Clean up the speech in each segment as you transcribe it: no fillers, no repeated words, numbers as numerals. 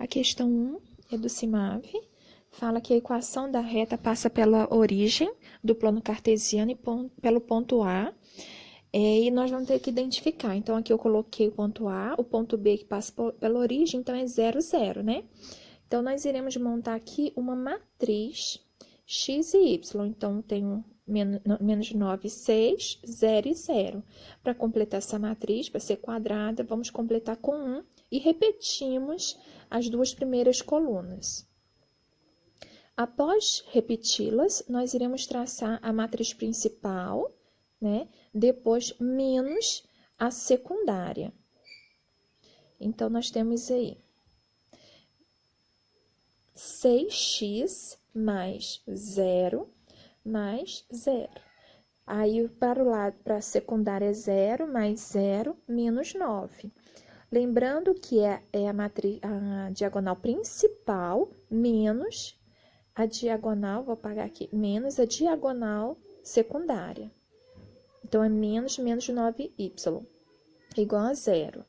A questão 1 é do CIMAV, fala que a equação da reta passa pela origem do plano cartesiano e pelo ponto A, e nós vamos ter que identificar. Então, aqui eu coloquei o ponto A, o ponto B que passa pela origem, então é 0, 0, né? Então, nós iremos montar aqui uma matriz x e y. Então, tem menos 9, 6, 0 e 0. Para completar essa matriz, para ser quadrada, vamos completar com 1 e repetimos as duas primeiras colunas. Após repeti-las, nós iremos traçar a matriz principal, né? Depois, menos a secundária. Então, nós temos aí 6x mais 0 mais 0. Aí, para o lado, para a secundária, é 0 mais 0 menos 9. Lembrando que é a diagonal principal menos a diagonal, vou apagar aqui, menos a diagonal secundária. Então, é menos 9y, igual a 0.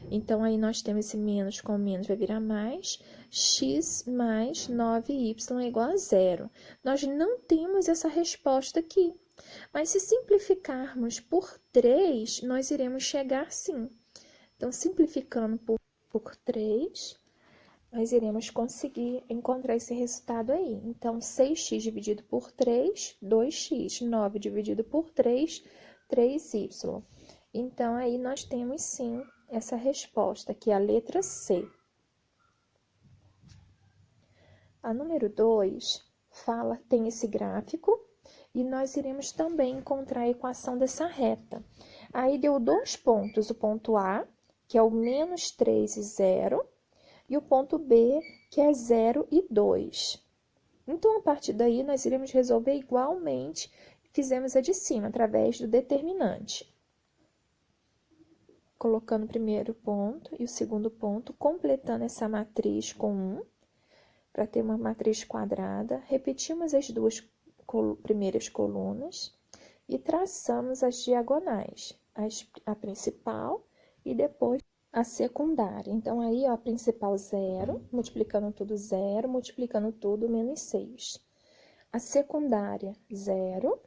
Então, aí nós temos esse menos com menos, vai virar mais, x mais 9y é igual a 0. Nós não temos essa resposta aqui, mas se simplificarmos por 3, nós iremos chegar sim. Então, simplificando por 3, nós iremos conseguir encontrar esse resultado aí. Então, 6x dividido por 3, 2x. 9 dividido por 3, 3y. Então, aí nós temos sim essa resposta, que é a letra C. A número 2 tem esse gráfico e nós iremos também encontrar a equação dessa reta. Aí deu 2 pontos, o ponto A, que é o menos 3 e 0, e o ponto B, que é 0 e 2. Então, a partir daí, nós iremos resolver igualmente, fizemos a de cima, através do determinante. Colocando o primeiro ponto e o segundo ponto, completando essa matriz com 1, para ter uma matriz quadrada, repetimos as duas primeiras colunas e traçamos as diagonais, a principal e depois a secundária. Então, aí, ó, a principal 0, multiplicando tudo 0, multiplicando tudo menos 6. A secundária 0,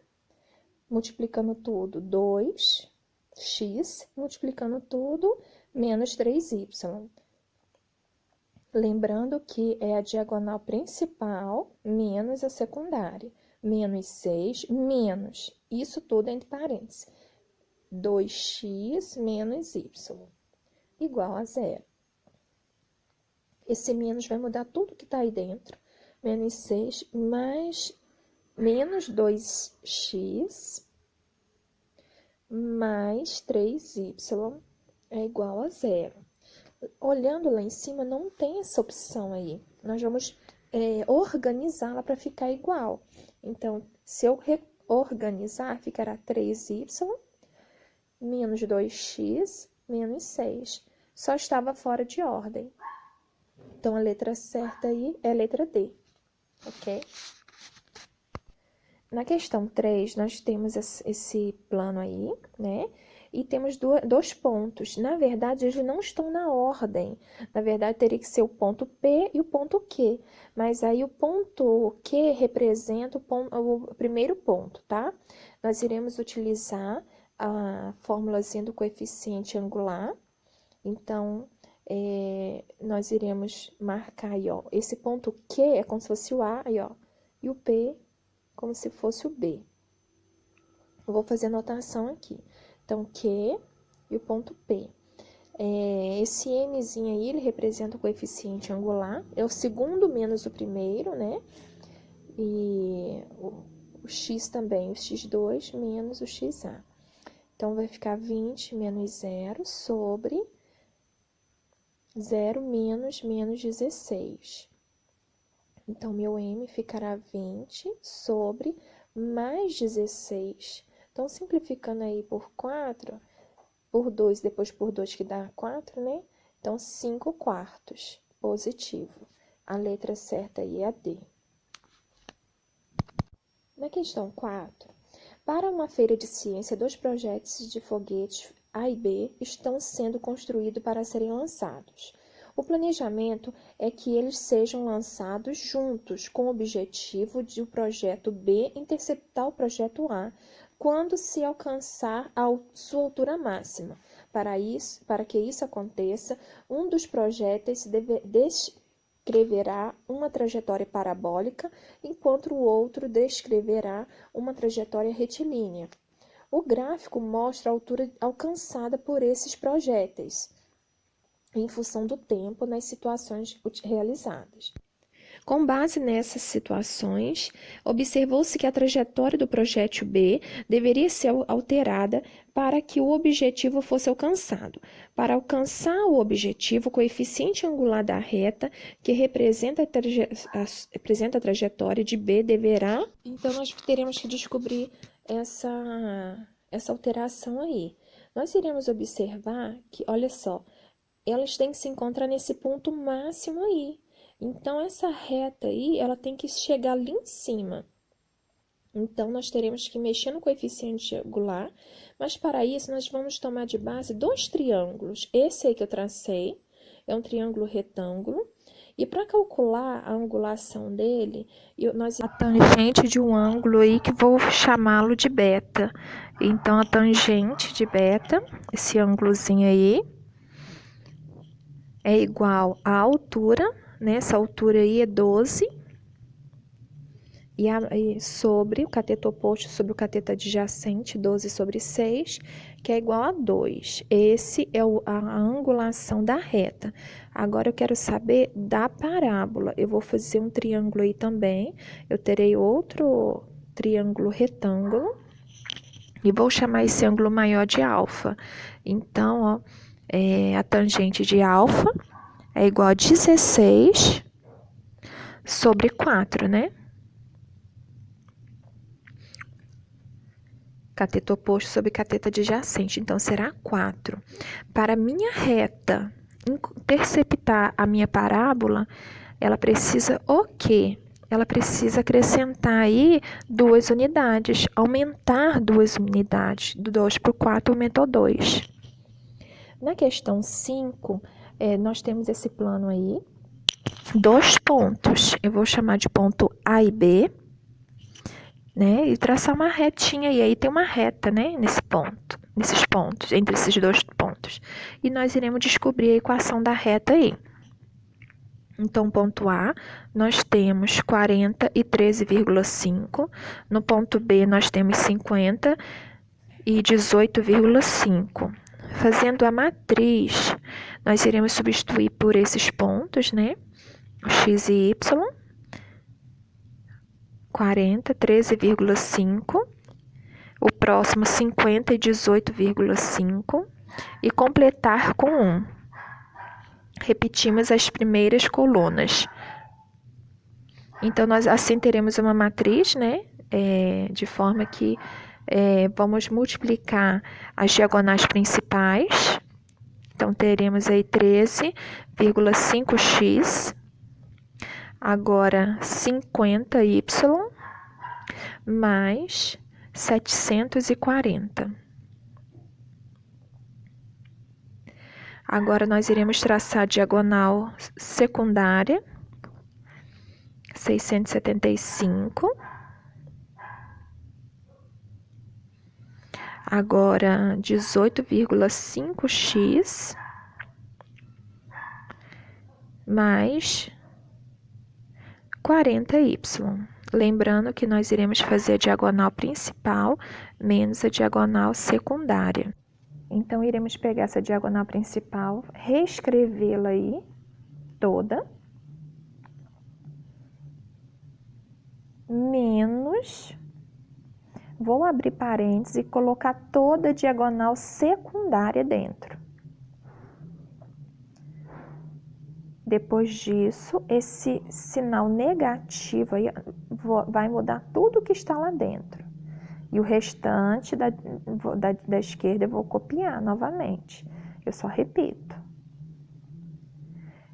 multiplicando tudo 2x, multiplicando tudo menos 3y. Lembrando que é a diagonal principal menos a secundária. Menos 6, menos, isso tudo entre parênteses, 2x menos y, igual a 0. Esse menos vai mudar tudo que está aí dentro. Menos 6 mais menos 2x mais 3y é igual a 0. Olhando lá em cima, não tem essa opção aí. Nós vamos organizá-la para ficar igual. Então, se eu reorganizar, ficará 3y menos 2x menos 6. Só estava fora de ordem. Então, a letra certa aí é a letra D, ok? Na questão 3, nós temos esse plano aí, né? E temos dois pontos. Na verdade, eles não estão na ordem. Na verdade, teria que ser o ponto P e o ponto Q. Mas aí, o ponto Q representa o primeiro ponto, tá? Nós iremos utilizar a fórmulazinha do coeficiente angular. Então, nós iremos marcar aí, ó. Esse ponto Q é como se fosse o A, aí, ó. E o P como se fosse o B. Eu vou fazer a anotação aqui. Então, Q e o ponto P. Esse Mzinho aí, ele representa o coeficiente angular. É o segundo menos o primeiro, né? E o X também, o X2 menos o XA. Então, vai ficar 20 menos 0 sobre 0 menos 16. Então, meu M ficará 20 sobre mais 16. Então, simplificando aí por 4, por 2, depois por 2 que dá 4, né? Então, 5 quartos, positivo. A letra certa aí é a D. Na questão 4, para uma feira de ciência, 2 projetos de foguetes A e B estão sendo construídos para serem lançados. O planejamento é que eles sejam lançados juntos, com o objetivo de o projeto B interceptar o projeto A, quando se alcançar sua altura máxima. Para que isso aconteça, um dos projéteis descreverá uma trajetória parabólica, enquanto o outro descreverá uma trajetória retilínea. O gráfico mostra a altura alcançada por esses projéteis, em função do tempo nas situações realizadas. Com base nessas situações, observou-se que a trajetória do projétil B deveria ser alterada para que o objetivo fosse alcançado. Para alcançar o objetivo, o coeficiente angular da reta, que representa a trajetória de B, deverá... Então, nós teremos que descobrir essa alteração aí. Nós iremos observar que, olha só, elas têm que se encontrar nesse ponto máximo aí. Então, essa reta aí, ela tem que chegar ali em cima. Então, nós teremos que mexer no coeficiente angular, mas para isso, nós vamos tomar de base dois triângulos. Esse aí que eu tracei é um triângulo retângulo. E para calcular a angulação dele, a tangente de um ângulo aí que vou chamá-lo de beta. Então, a tangente de beta, esse ângulozinho aí, é igual à altura, né? Essa altura aí é 12, e sobre o cateto oposto sobre o cateto adjacente, 12 sobre 6, que é igual a 2. Esse é a angulação da reta. Agora, eu quero saber da parábola. Eu vou fazer um triângulo aí também. Eu terei outro triângulo retângulo e vou chamar esse ângulo maior de alfa. Então, ó, a tangente de alfa é igual a 16 sobre 4, né? Cateto oposto sobre cateto adjacente. Então, será 4. Para minha reta interceptar a minha parábola, ela precisa o quê? Ela precisa acrescentar aí 2 unidades, aumentar 2 unidades. Do 2 para o 4 aumentou 2. Na questão 5, nós temos esse plano aí, 2 pontos. Eu vou chamar de ponto A e B, né? E traçar uma retinha, e aí tem uma reta, né? Nesses pontos, entre esses 2 pontos. E nós iremos descobrir a equação da reta aí. Então, ponto A, nós temos 40 e 13,5. No ponto B, nós temos 50 e 18,5. Fazendo a matriz, nós iremos substituir por esses pontos, né? O x e y. 40, 13,5. O próximo, 50 e 18,5. E completar com 1. Repetimos as primeiras colunas. Então, nós assim teremos uma matriz, né? De forma que vamos multiplicar as diagonais principais. Então, teremos aí 13,5x. Agora, 50y mais 740. Agora, nós iremos traçar a diagonal secundária, 675. Agora, 18,5x mais 40y. Lembrando que nós iremos fazer a diagonal principal menos a diagonal secundária. Então, iremos pegar essa diagonal principal, reescrevê-la aí toda, menos, vou abrir parênteses e colocar toda a diagonal secundária dentro. Depois disso, esse sinal negativo aí vai mudar tudo que está lá dentro. E o restante da esquerda eu vou copiar novamente. Eu só repito.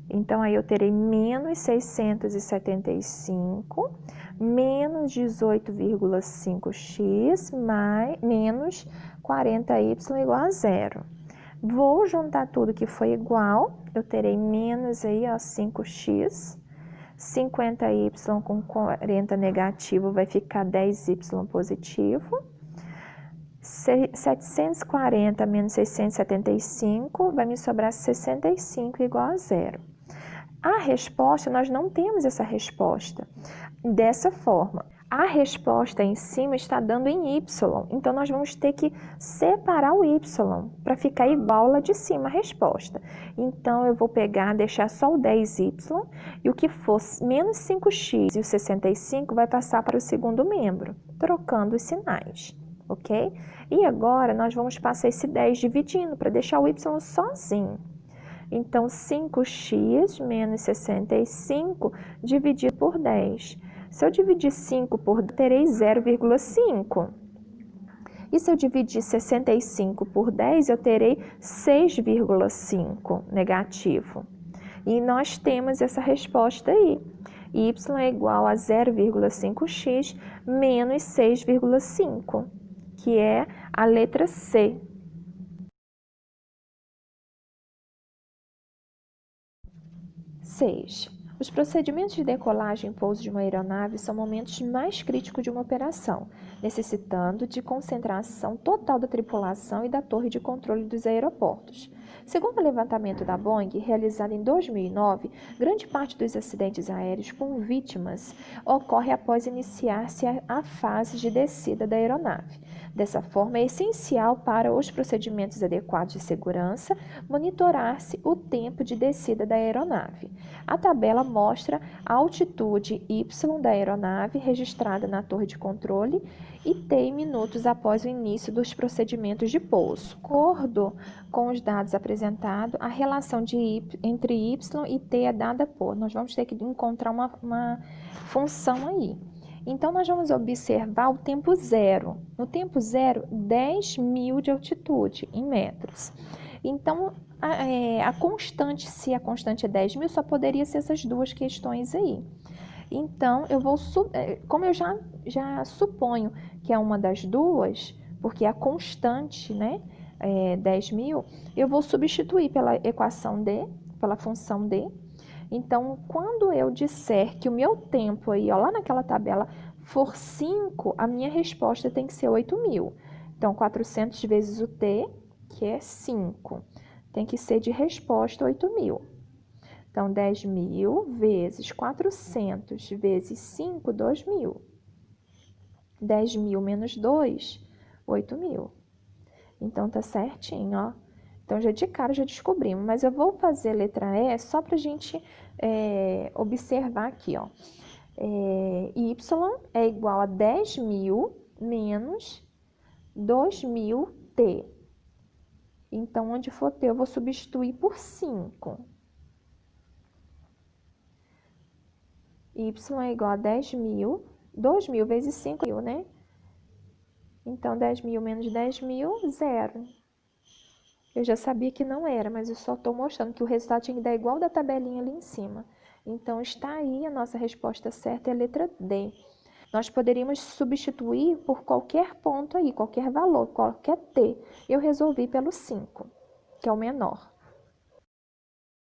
Então, aí eu terei menos 675, menos 18,5x, menos 40y igual a 0. Vou juntar tudo que foi igual, eu terei menos aí, ó, 5x. 50y com 40 negativo vai ficar 10y positivo. 740 menos 675 vai me sobrar 65 igual a zero. A resposta, nós não temos essa resposta dessa forma. A resposta em cima está dando em y, então nós vamos ter que separar o y para ficar igual lá de cima a resposta. Então eu vou pegar, deixar só o 10y e o que for menos 5x e o 65 vai passar para o segundo membro, trocando os sinais, ok? E agora nós vamos passar esse 10 dividindo para deixar o y sozinho. Então, 5x menos 65 dividido por 10. Se eu dividir 5 por 10, terei 0,5. E se eu dividir 65 por 10, eu terei 6,5 negativo. E nós temos essa resposta aí. Y é igual a 0,5x menos 6,5, que é a letra C. 6. Os procedimentos de decolagem e pouso de uma aeronave são momentos mais críticos de uma operação, necessitando de concentração total da tripulação e da torre de controle dos aeroportos. Segundo o levantamento da Boeing, realizado em 2009, grande parte dos acidentes aéreos com vítimas ocorre após iniciar-se a fase de descida da aeronave. Dessa forma, é essencial para os procedimentos adequados de segurança monitorar-se o tempo de descida da aeronave. A tabela mostra a altitude y da aeronave registrada na torre de controle e t em minutos após o início dos procedimentos de pouso. De acordo com os dados apresentados, a relação entre y e t é dada por. Nós vamos ter que encontrar uma função aí. Então, nós vamos observar o tempo zero. No tempo zero, 10.000 de altitude em metros. Então, a constante, se a constante é 10.000, só poderia ser essas duas questões aí. Então, eu vou, como eu já suponho que é uma das duas, porque a constante, né, é 10.000, eu vou substituir pela equação D, pela função D. Então, quando eu disser que o meu tempo aí, ó, lá naquela tabela, for 5, a minha resposta tem que ser 8.000. Então, 400 vezes o t, que é 5, tem que ser de resposta 8.000. Então, 10.000 vezes 400 vezes 5, 2.000. 10.000 menos 2, 8.000. Então, tá certinho, ó. Então, já de cara já descobrimos, mas eu vou fazer letra E só para a gente observar aqui, ó. Y é igual a 10.000 menos 2.000t. Então, onde for t, eu vou substituir por 5. Y é igual a 10.000, 2.000 vezes 5.000, né? Então, 10.000 menos 10.000, 0. Eu já sabia que não era, mas eu só estou mostrando que o resultado tinha que dar igual da tabelinha ali em cima. Então, está aí a nossa resposta certa, é a letra D. Nós poderíamos substituir por qualquer ponto aí, qualquer valor, qualquer t. Eu resolvi pelo 5, que é o menor.